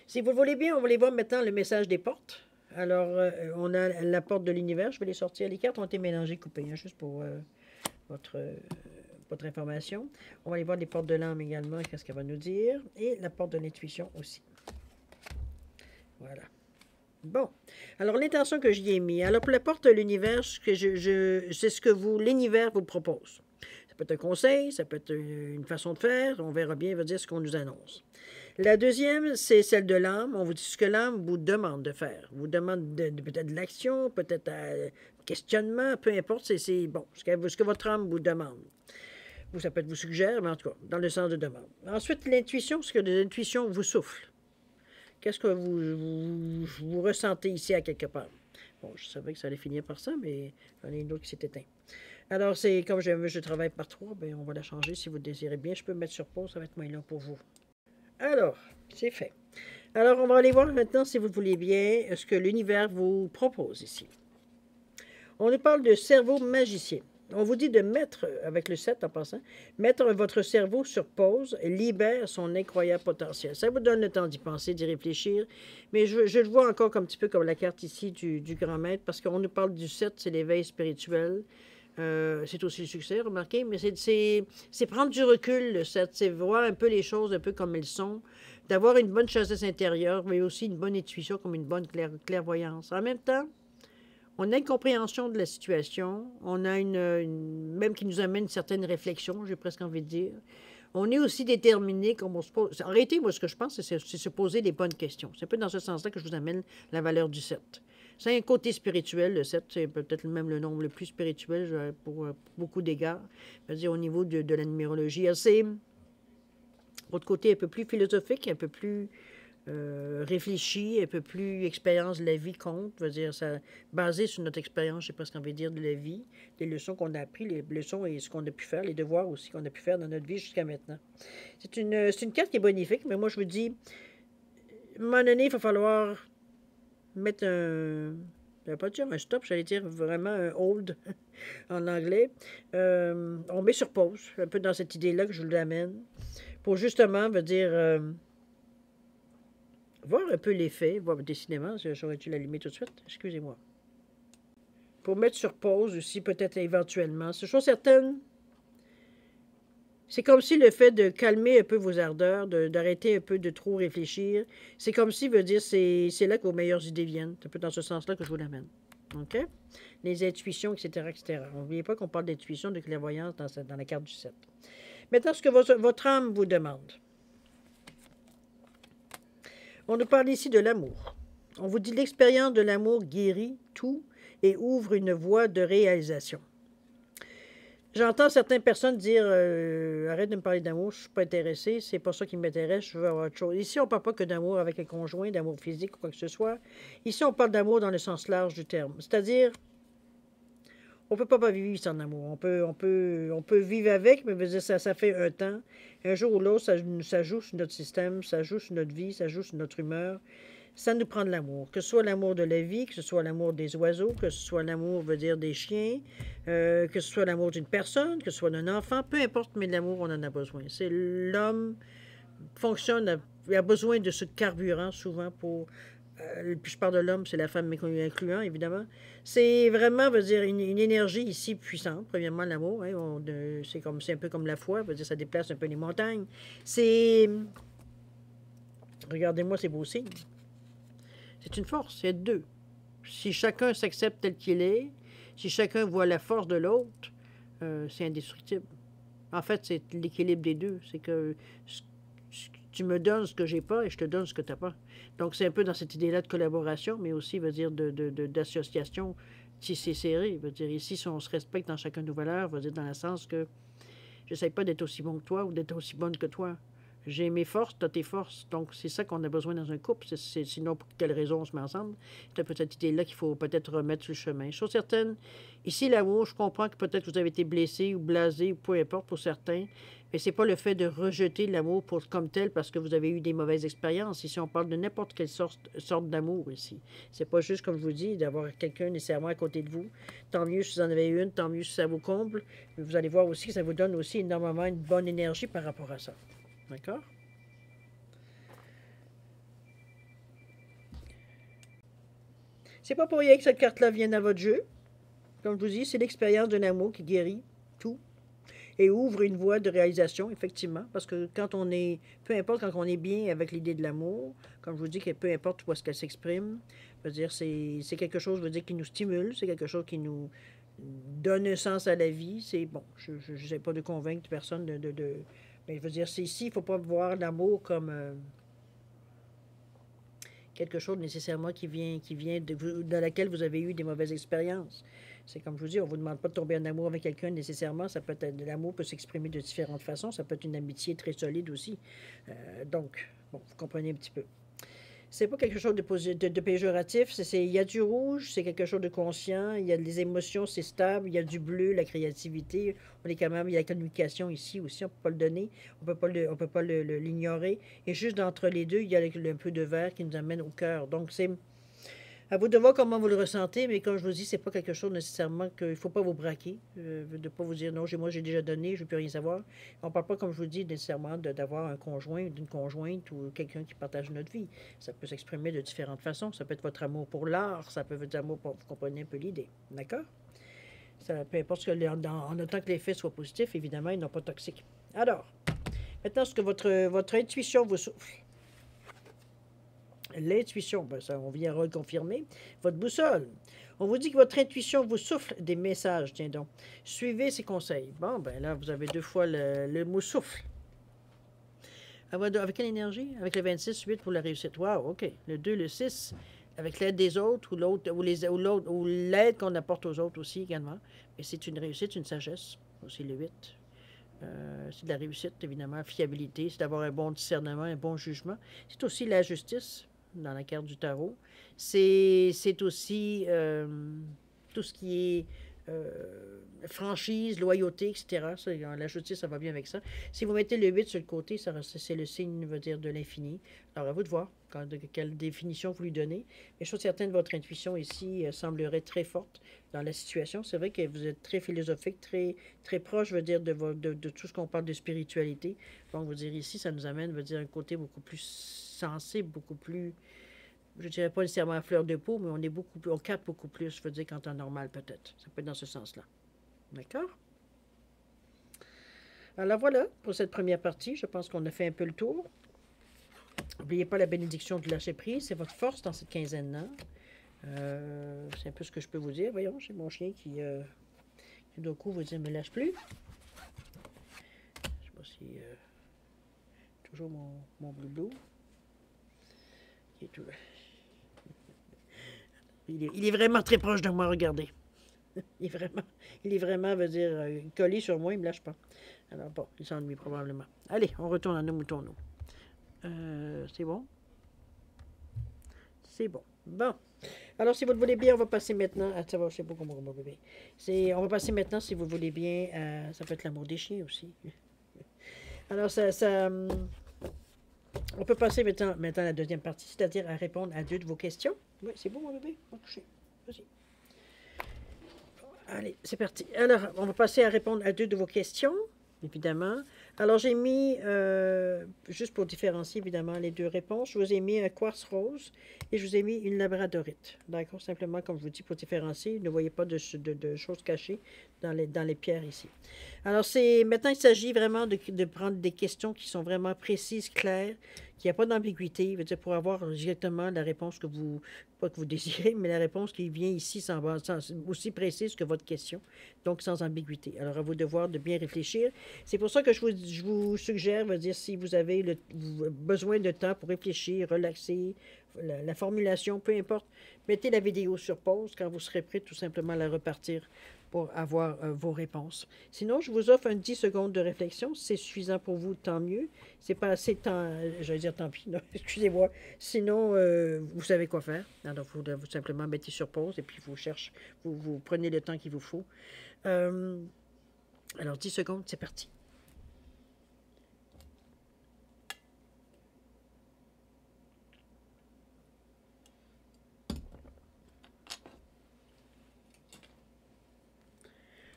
Si vous le voulez bien, on va aller voir maintenant le message des portes. Alors, on a la porte de l'univers. Je vais les sortir. Les cartes ont été mélangées, coupées, hein, juste pour votre information. On va aller voir les portes de l'âme également, qu'est-ce qu'elle va nous dire. Et la porte de l'intuition aussi. Voilà. Bon. Alors, l'intention que j'y ai mis. Alors, pour la porte de l'univers, c'est ce que l'univers vous propose. peut être un conseil, ça peut être une façon de faire. On verra bien, veut dire ce qu'on nous annonce. La deuxième, c'est celle de l'âme. On vous dit ce que l'âme vous demande de faire. Vous demande peut-être de l'action, peut-être un questionnement, peu importe. C'est bon, ce que votre âme vous demande. Ou ça peut être vous suggère, mais en tout cas, dans le sens de demande. Ensuite, l'intuition, ce que l'intuition vous souffle. Qu'est-ce que vous ressentez ici à quelque part? Bon, je savais que ça allait finir par ça, mais j'en ai une autre qui s'est éteinte. Alors, c'est comme je travaille par trois, bien, on va la changer si vous le désirez bien. Je peux mettre sur pause, ça va être moins long pour vous. Alors, c'est fait. Alors, on va aller voir maintenant, si vous le voulez bien, ce que l'univers vous propose ici. On nous parle de cerveau magicien. On vous dit de mettre, avec le 7 en passant, mettre votre cerveau sur pause, libère son incroyable potentiel. Ça vous donne le temps d'y penser, d'y réfléchir, mais je le vois encore un petit peu comme la carte ici du grand maître, parce qu'on nous parle du 7, c'est l'éveil spirituel. C'est aussi le succès, remarquez, mais c'est prendre du recul, le 7, c'est voir un peu les choses un peu comme elles sont, d'avoir une bonne sagesse intérieure, mais aussi une bonne intuition, comme une bonne clairvoyance. En même temps, on a une compréhension de la situation, on a même qui nous amène une certaine réflexion, j'ai presque envie de dire. On est aussi déterminé, comme on se pose. En réalité, moi, ce que je pense, c'est se poser les bonnes questions. C'est un peu dans ce sens-là que je vous amène la valeur du 7. C'est un côté spirituel, le 7, c'est peut-être même le nombre le plus spirituel pour beaucoup d'égards. C'est-à-dire au niveau de la numérologie. C'est votre côté un peu plus philosophique, un peu plus réfléchi, un peu plus expérience de la vie compte, veut dire ça basé sur notre expérience, j'ai presque envie de dire, de la vie, les leçons qu'on a apprises, les leçons et ce qu'on a pu faire, les devoirs aussi qu'on a pu faire dans notre vie jusqu'à maintenant. C'est une carte qui est bonifique, mais moi je vous dis, à un moment donné, il va falloir mettre je ne vais pas dire un stop, j'allais dire vraiment un hold en anglais. On met sur pause, un peu dans cette idée-là que je vous l'amène, pour justement, veut dire voir un peu l'effet, voir décidément, j'aurais dû l'allumer tout de suite, excusez-moi. Pour mettre sur pause aussi, peut-être éventuellement. C'est chose certaine, c'est comme si le fait de calmer un peu vos ardeurs, d'arrêter un peu de trop réfléchir, c'est comme si, veut dire, c'est là que vos meilleures idées viennent. C'est un peu dans ce sens-là que je vous l'amène. OK? Les intuitions, etc., etc. N'oubliez pas qu'on parle d'intuition, de clairvoyance dans la carte du 7. Maintenant, ce que votre âme vous demande. On nous parle ici de l'amour. On vous dit l'expérience de l'amour guérit tout et ouvre une voie de réalisation. J'entends certaines personnes dire arrête de me parler d'amour, je ne suis pas intéressé, c'est pas ça qui m'intéresse, je veux avoir autre chose. Ici, on ne parle pas que d'amour avec un conjoint, d'amour physique ou quoi que ce soit. Ici, on parle d'amour dans le sens large du terme. C'est-à-dire, on ne peut pas vivre sans amour. On peut vivre avec, mais ça fait un temps. Un jour ou l'autre, ça joue sur notre système, ça joue sur notre vie, ça joue sur notre humeur. Ça nous prend de l'amour. Que ce soit l'amour de la vie, que ce soit l'amour des oiseaux, que ce soit l'amour, veut dire, des chiens, que ce soit l'amour d'une personne, que ce soit d'un enfant, peu importe, mais de l'amour, on en a besoin. C'est l'homme fonctionne, il a besoin de ce carburant souvent pour... puis je parle de l'homme, c'est la femme incluant, évidemment. C'est vraiment, veut dire, une énergie ici puissante. Premièrement, l'amour, hein, c'est un peu comme la foi, veut dire, ça déplace un peu les montagnes. C'est... Regardez-moi ces beaux signes. C'est une force, il y a deux. Si chacun s'accepte tel qu'il est, si chacun voit la force de l'autre, c'est indestructible. En fait, c'est l'équilibre des deux. C'est que tu me donnes ce que j'ai pas et je te donne ce que tu n'as pas. Donc, c'est un peu dans cette idée-là de collaboration, mais aussi, veut dire, d'association tissée serrée. Veut dire, ici, si on se respecte dans chacun de nos valeurs, veut dire dans le sens que j'essaie pas d'être aussi bon que toi ou d'être aussi bonne que toi. J'ai mes forces, tu as tes forces. Donc, c'est ça qu'on a besoin dans un couple. Sinon, pour quelle raison on se met ensemble? C'est un peu cette idée-là qu'il faut peut-être remettre sur le chemin. Chose certaine, ici, l'amour, je comprends que peut-être vous avez été blessé ou blasé, ou peu importe pour certains, mais c'est pas le fait de rejeter l'amour comme tel parce que vous avez eu des mauvaises expériences. Ici, on parle de n'importe quelle sorte d'amour ici. C'est pas juste, comme je vous dis, d'avoir quelqu'un nécessairement à côté de vous. Tant mieux si vous en avez une, tant mieux si ça vous comble. Mais vous allez voir aussi que ça vous donne aussi énormément une bonne énergie par rapport à ça. D'accord? C'est pas pour rien que cette carte-là vient dans votre jeu. Comme je vous dis, c'est l'expérience d'un amour qui guérit tout et ouvre une voie de réalisation, effectivement. Parce que quand on est, peu importe, quand on est bien avec l'idée de l'amour, comme je vous dis, que peu importe où est-ce qu'elle s'exprime, veut dire, c'est quelque chose, veut dire, qui nous stimule, c'est quelque chose donne un sens à la vie. C'est bon, je n'essaie pas de convaincre personne mais je veux dire, c'est ici, il ne faut pas voir l'amour comme quelque chose nécessairement qui vient dans laquelle vous avez eu des mauvaises expériences. C'est comme je vous dis, on ne vous demande pas de tomber en amour avec quelqu'un nécessairement. Ça peut être, l'amour peut s'exprimer de différentes façons. Ça peut être une amitié très solide aussi. Donc, bon, vous comprenez un petit peu. C'est pas quelque chose de péjoratif. Il y a du rouge, c'est quelque chose de conscient. Il y a des émotions, c'est stable. Il y a du bleu, la créativité. On est quand même, il y a la communication ici aussi. On peut pas le donner. On peut pas l'ignorer. Et juste entre les deux, il y a un peu de vert qui nous amène au cœur. Donc, c'est à vous de voir comment vous le ressentez, mais comme je vous dis, c'est pas quelque chose nécessairement qu'il ne faut pas vous braquer, de ne pas vous dire non, moi j'ai déjà donné, je ne veux plus rien savoir. On ne parle pas, comme je vous dis, nécessairement d'avoir un conjoint, d'une conjointe ou quelqu'un qui partage notre vie. Ça peut s'exprimer de différentes façons. Ça peut être votre amour pour l'art, ça peut être votre amour pour... Vous comprenez un peu l'idée, d'accord? Ça, peu importe ce que, en autant que l'effet soit positif, évidemment, ils n'ont pas toxique. Alors, maintenant, ce que votre intuition vous souffle. L'intuition, ben ça, on vient reconfirmer. Votre boussole. On vous dit que votre intuition vous souffle des messages, tiens donc. Suivez ses conseils. Bon, ben là, vous avez deux fois le mot souffle. Avec quelle énergie? Avec le 26, 8 pour la réussite. Wow, OK. Le 2, le 6, avec l'aide des autres ou l'aide qu'on apporte aux autres aussi également. Mais c'est une réussite, une sagesse. Aussi le 8. C'est de la réussite, évidemment. Fiabilité, c'est d'avoir un bon discernement, un bon jugement. C'est aussi la justice dans la carte du tarot. C'est aussi tout ce qui est franchise, loyauté, etc. Ça, la justice, ça va bien avec ça. Si vous mettez le 8 sur le côté, c'est le signe, veut dire, de l'infini. Alors, à vous de voir quelle définition vous lui donnez. Mais je suis certaine, votre intuition ici semblerait très forte dans la situation. C'est vrai que vous êtes très philosophique, très proche, veut dire, de tout ce qu'on parle de spiritualité. Donc, vous dire ici, ça nous amène, veut dire, un côté beaucoup plus sensé, beaucoup plus, je dirais pas nécessairement à fleur de peau, mais on est beaucoup plus, on capte beaucoup plus, je veux dire, qu'en temps normal, peut-être. Ça peut être dans ce sens-là. D'accord? Alors voilà, pour cette première partie, je pense qu'on a fait un peu le tour. N'oubliez pas la bénédiction du lâcher-prise, c'est votre force dans cette quinzaine-là. C'est un peu ce que je peux vous dire. Voyons, j'ai mon chien qui d'un coup vous dit, me lâche plus. Je sais pas si... toujours mon bleu qui est tout... Il est vraiment très proche de moi, regardez. Il est vraiment, veut dire, collé sur moi, il ne me lâche pas. Alors bon, il s'ennuie probablement. Allez, on retourne à nos moutons, nous. C'est bon? C'est bon. Bon. Alors, si vous le voulez bien, on va passer maintenant à... Ça va, je sais pas comment on va bébé. On va passer maintenant, si vous le voulez bien, ça peut être l'amour des chiens aussi. Alors, on peut passer maintenant à la deuxième partie, c'est-à-dire à répondre à deux de vos questions. Oui, c'est bon, mon bébé? On va coucher. Vas-y. Allez, c'est parti. Alors, on va passer à répondre à deux de vos questions, évidemment. Alors, j'ai mis, juste pour différencier, évidemment, les deux réponses, je vous ai mis un quartz rose et je vous ai mis une labradorite. D'accord? Simplement, comme je vous dis, pour différencier, ne voyez pas de choses cachées dans les pierres ici. Alors, maintenant, il s'agit vraiment de prendre des questions qui sont vraiment précises, claires, qu'il n'y a pas d'ambiguïté, pour avoir directement la réponse que vous, pas que vous désirez, mais la réponse qui vient ici aussi précise que votre question, donc sans ambiguïté. Alors, à vous de voir, de bien réfléchir. C'est pour ça que je vous suggère, si vous avez besoin de temps pour réfléchir, relaxer, la formulation, peu importe, mettez la vidéo sur pause quand vous serez prêt tout simplement à la repartir pour avoir vos réponses. Sinon, je vous offre 10 secondes de réflexion. Si c'est suffisant pour vous, tant mieux. C'est pas assez, j'allais dire tant pis, excusez-moi. Sinon, vous savez quoi faire. Alors, vous simplement mettez sur pause et puis vous prenez le temps qu'il vous faut. Alors, 10 secondes, c'est parti.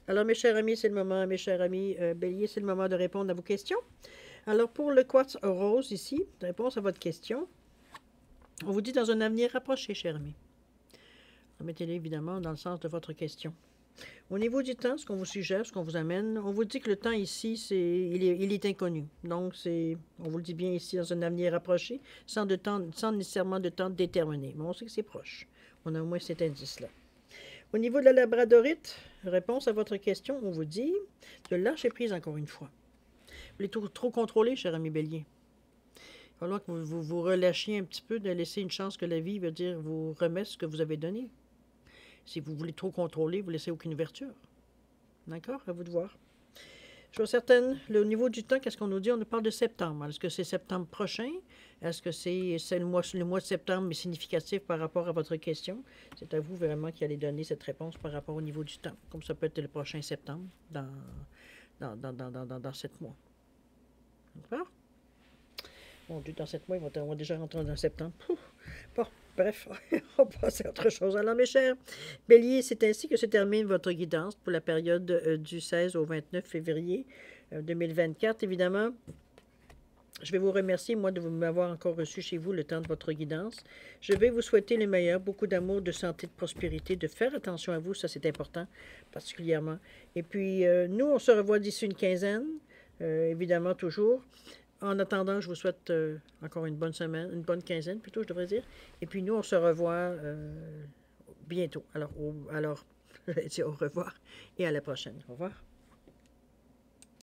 Alors, mes chers amis, c'est le moment, mes chers amis bélier, c'est le moment de répondre à vos questions. Alors, pour le quartz rose ici, réponse à votre question, on vous dit dans un avenir rapproché, chers amis. Mettez-le évidemment dans le sens de votre question. Au niveau du temps, ce qu'on vous suggère, ce qu'on vous amène, on vous dit que le temps ici, il est inconnu. Donc, on vous le dit bien ici, dans un avenir rapproché, sans nécessairement de temps déterminé. Mais on sait que c'est proche. On a au moins cet indice-là. Au niveau de la labradorite, réponse à votre question, on vous dit de lâcher prise encore une fois. Vous voulez trop contrôler, cher ami Bélier. Il va falloir que vous relâchiez un petit peu, de laisser une chance que la vie veut dire vous remet ce que vous avez donné. Si vous voulez trop contrôler, vous ne laissez aucune ouverture. D'accord? À vous de voir. Je suis certaine, au niveau du temps, qu'est-ce qu'on nous dit? On nous parle de septembre. Est-ce que c'est septembre prochain? Est-ce que c'est le mois de septembre, mais significatif par rapport à votre question? C'est à vous vraiment qui allez donner cette réponse par rapport au niveau du temps. Comme ça peut être le prochain septembre, dans 7 mois. D'accord? Mon Dieu, dans 7 mois, on va déjà rentrer dans septembre. Bon, bref, on va passer à autre chose. Alors, mes chers Béliers, c'est ainsi que se termine votre guidance pour la période du 16 au 29 février 2024. Évidemment, je vais vous remercier, moi, de m'avoir encore reçu chez vous le temps de votre guidance. Je vais vous souhaiter le meilleur, beaucoup d'amour, de santé, de prospérité, de faire attention à vous, ça c'est important, particulièrement. Et puis, nous, on se revoit d'ici une quinzaine, évidemment, toujours. En attendant, je vous souhaite encore une bonne semaine, une bonne quinzaine plutôt, je devrais dire. Et puis nous, on se revoit bientôt. Alors, je vais dire au revoir et à la prochaine. Au revoir.